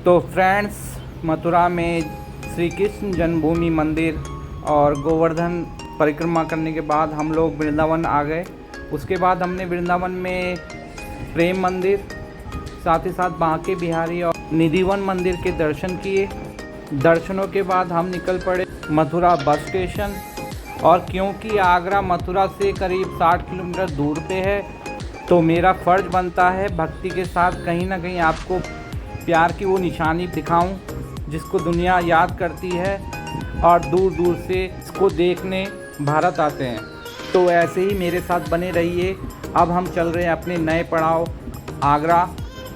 तो फ्रेंड्स, मथुरा में श्री कृष्ण जन्मभूमि मंदिर और गोवर्धन परिक्रमा करने के बाद हम लोग वृंदावन आ गए। उसके बाद हमने वृंदावन में प्रेम मंदिर, साथ ही साथ बांके बिहारी और निधिवन मंदिर के दर्शन किए। दर्शनों के बाद हम निकल पड़े मथुरा बस स्टेशन। और क्योंकि आगरा मथुरा से करीब 60 किलोमीटर दूर पे है, तो मेरा फ़र्ज़ बनता है भक्ति के साथ कहीं ना कहीं आपको प्यार की वो निशानी दिखाऊं जिसको दुनिया याद करती है और दूर दूर से इसको देखने भारत आते हैं। तो ऐसे ही मेरे साथ बने रहिए। अब हम चल रहे हैं अपने नए पड़ाव आगरा,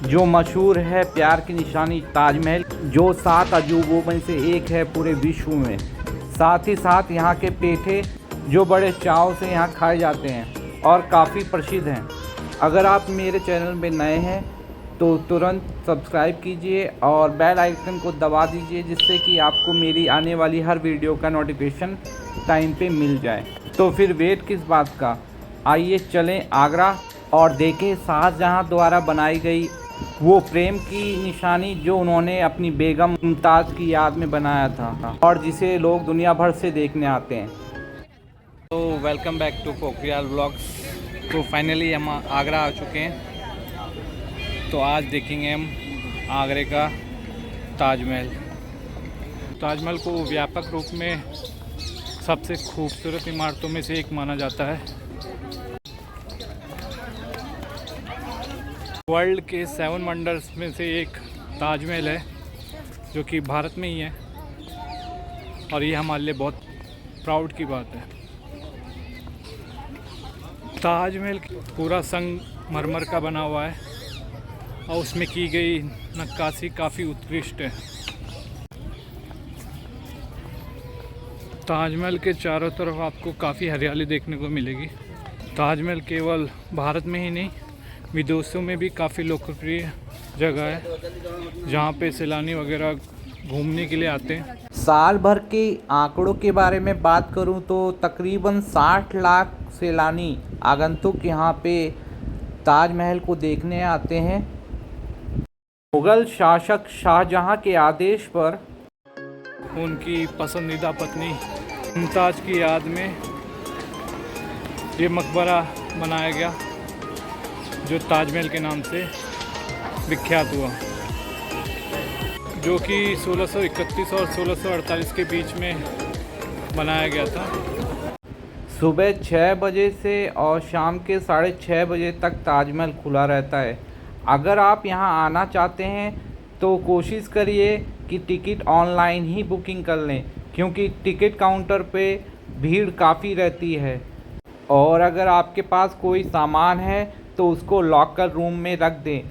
जो मशहूर है प्यार की निशानी ताजमहल, जो 7 अजूबों में से एक है पूरे विश्व में। साथ ही साथ यहाँ के पेठे जो बड़े चाव से यहाँ खाए जाते हैं और काफ़ी प्रसिद्ध हैं। अगर आप मेरे चैनल में नए हैं तो तुरंत सब्सक्राइब कीजिए और बेल आइकन को दबा दीजिए, जिससे कि आपको मेरी आने वाली हर वीडियो का नोटिफिकेशन टाइम पे मिल जाए। तो फिर वेट किस बात का, आइए चलें आगरा और देखें शाहजहाँ द्वारा बनाई गई वो प्रेम की निशानी जो उन्होंने अपनी बेगम मुमताज़ की याद में बनाया था और जिसे लोग दुनिया भर से देखने आते हैं। तो welcome back to Pokhriyal vlogs. तो फाइनली हम आगरा आ चुके हैं। तो आज देखेंगे हम आगरे का ताजमहल। ताजमहल को व्यापक रूप में सबसे खूबसूरत इमारतों में से एक माना जाता है। वर्ल्ड के 7 वंडर्स में से एक ताजमहल है, जो कि भारत में ही है, और ये हमारे लिए बहुत प्राउड की बात है। ताजमहल पूरा संगमरमर का बना हुआ है और उसमें की गई नक्काशी काफ़ी उत्कृष्ट है। ताजमहल के चारों तरफ आपको काफ़ी हरियाली देखने को मिलेगी। ताजमहल केवल भारत में ही नहीं, विदेशों में भी काफ़ी लोकप्रिय जगह है, जहाँ पे सैलानी वगैरह घूमने के लिए आते हैं। साल भर के आंकड़ों के बारे में बात करूं तो तकरीबन 60 लाख सैलानी आगंतुक यहाँ पे ताजमहल को देखने आते हैं। मुग़ल शासक शाहजहाँ के आदेश पर उनकी पसंदीदा पत्नी मुमताज़ की याद में ये मकबरा बनाया गया, जो ताजमहल के नाम से विख्यात हुआ, जो कि 1631 और 1648 के बीच में बनाया गया था। सुबह 6 बजे से और शाम के 6:30 बजे तक ताजमहल खुला रहता है। अगर आप यहां आना चाहते हैं तो कोशिश करिए कि टिकट ऑनलाइन ही बुकिंग कर लें, क्योंकि टिकट काउंटर पे भीड़ काफ़ी रहती है। और अगर आपके पास कोई सामान है तो उसको लॉकर रूम में रख दें।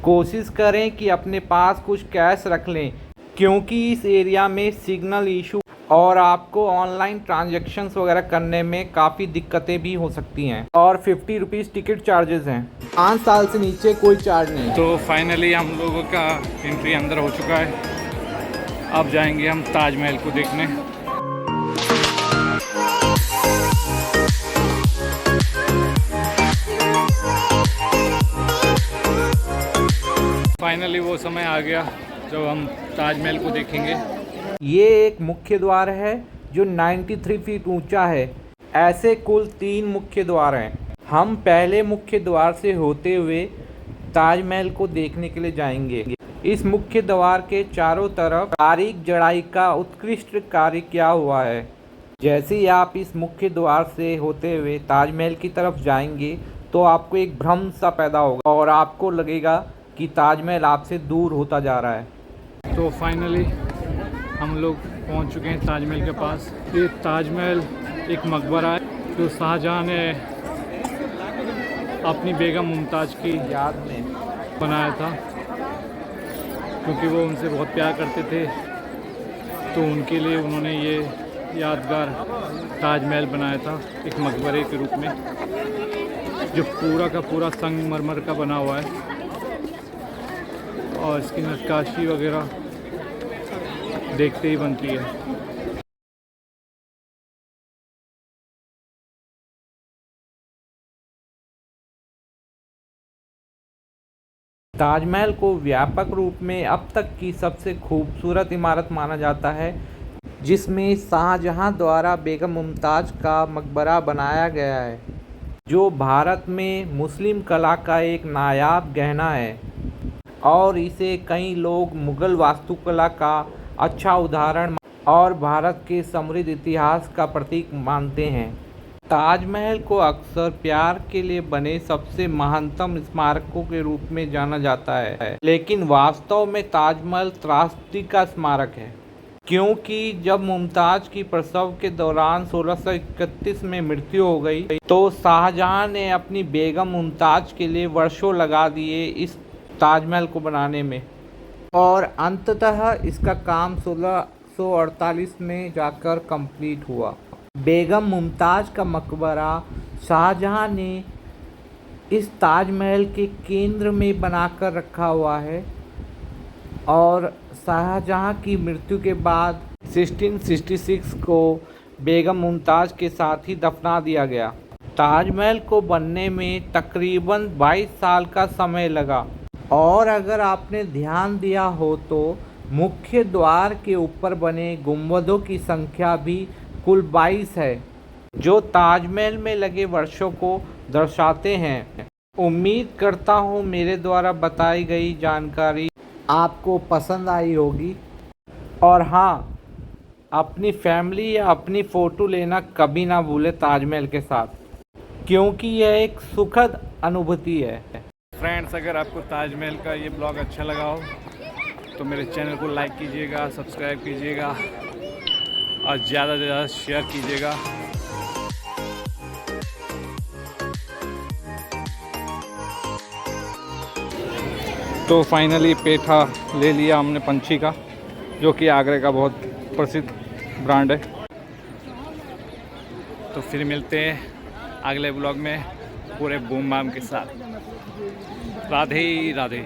कोशिश करें कि अपने पास कुछ कैश रख लें, क्योंकि इस एरिया में सिग्नल इशू और आपको ऑनलाइन ट्रांजैक्शंस वगैरह करने में काफ़ी दिक्कतें भी हो सकती हैं। और 50 रुपीज़ टिकट चार्जेस हैं। 5 साल से नीचे कोई चार्ज नहीं। तो फाइनली हम लोगों का एंट्री अंदर हो चुका है। अब जाएंगे हम ताजमहल को देखने। फाइनली वो समय आ गया जब हम ताजमहल को देखेंगे। ये एक मुख्य द्वार है जो 93 फीट ऊंचा है। ऐसे कुल 3 मुख्य द्वार हैं। हम पहले मुख्य द्वार से होते हुए ताजमहल को देखने के लिए जाएंगे। इस मुख्य द्वार के चारों तरफ बारीक जड़ाई का उत्कृष्ट कार्य किया हुआ है। जैसे ही आप इस मुख्य द्वार से होते हुए ताजमहल की तरफ जाएंगे तो आपको एक भ्रम सा पैदा होगा और आपको लगेगा कि ताजमहल आपसे दूर होता जा रहा है। तो फाइनली हम लोग पहुंच चुके हैं ताजमहल के पास। ये ताजमहल एक मकबरा है जो शाहजहाँ ने अपनी बेगम मुमताज़ की याद में बनाया था, क्योंकि वो उनसे बहुत प्यार करते थे। तो उनके लिए उन्होंने ये यादगार ताजमहल बनाया था एक मकबरे के रूप में, जो पूरा का पूरा संगमरमर का बना हुआ है और इसकी नक्काशी वगैरह देखते ही बनती है। ताजमहल को व्यापक रूप में अब तक की सबसे खूबसूरत इमारत माना जाता है, जिसमें शाहजहां द्वारा बेगम मुमताज़ का मकबरा बनाया गया है, जो भारत में मुस्लिम कला का एक नायाब गहना है और इसे कई लोग मुग़ल वास्तुकला का अच्छा उदाहरण और भारत के समृद्ध इतिहास का प्रतीक मानते हैं। ताजमहल को अक्सर प्यार के लिए बने सबसे महानतम स्मारकों के रूप में जाना जाता है, लेकिन वास्तव में ताजमहल त्रासदी का स्मारक है, क्योंकि जब मुमताज़ की प्रसव के दौरान 1631 में मृत्यु हो गई तो शाहजहां ने अपनी बेगम मुमताज़ के लिए वर्षों लगा दिए इस ताजमहल को बनाने में, और अंततः इसका काम 1648 में जाकर कंप्लीट हुआ। बेगम मुमताज़ का मकबरा शाहजहां ने इस ताजमहल के केंद्र में बनाकर रखा हुआ है और शाहजहां की मृत्यु के बाद 1666 को बेगम मुमताज़ के साथ ही दफना दिया गया। ताजमहल को बनने में तकरीबन 22 साल का समय लगा, और अगर आपने ध्यान दिया हो तो मुख्य द्वार के ऊपर बने गुंबदों की संख्या भी कुल 22 है, जो ताजमहल में लगे वर्षों को दर्शाते हैं। उम्मीद करता हूँ मेरे द्वारा बताई गई जानकारी आपको पसंद आई होगी, और हाँ, अपनी फैमिली या अपनी फ़ोटो लेना कभी ना भूलें ताजमहल के साथ, क्योंकि यह एक सुखद अनुभूति है। फ्रेंड्स, अगर आपको ताजमहल का ये ब्लॉग अच्छा लगा हो तो मेरे चैनल को लाइक कीजिएगा, सब्सक्राइब कीजिएगा और ज़्यादा से ज़्यादा शेयर कीजिएगा। तो फाइनली पेठा ले लिया हमने पंछी का, जो कि आगरे का बहुत प्रसिद्ध ब्रांड है। तो फिर मिलते हैं अगले ब्लॉग में पूरे बूम बाम के साथ। राधे राधे।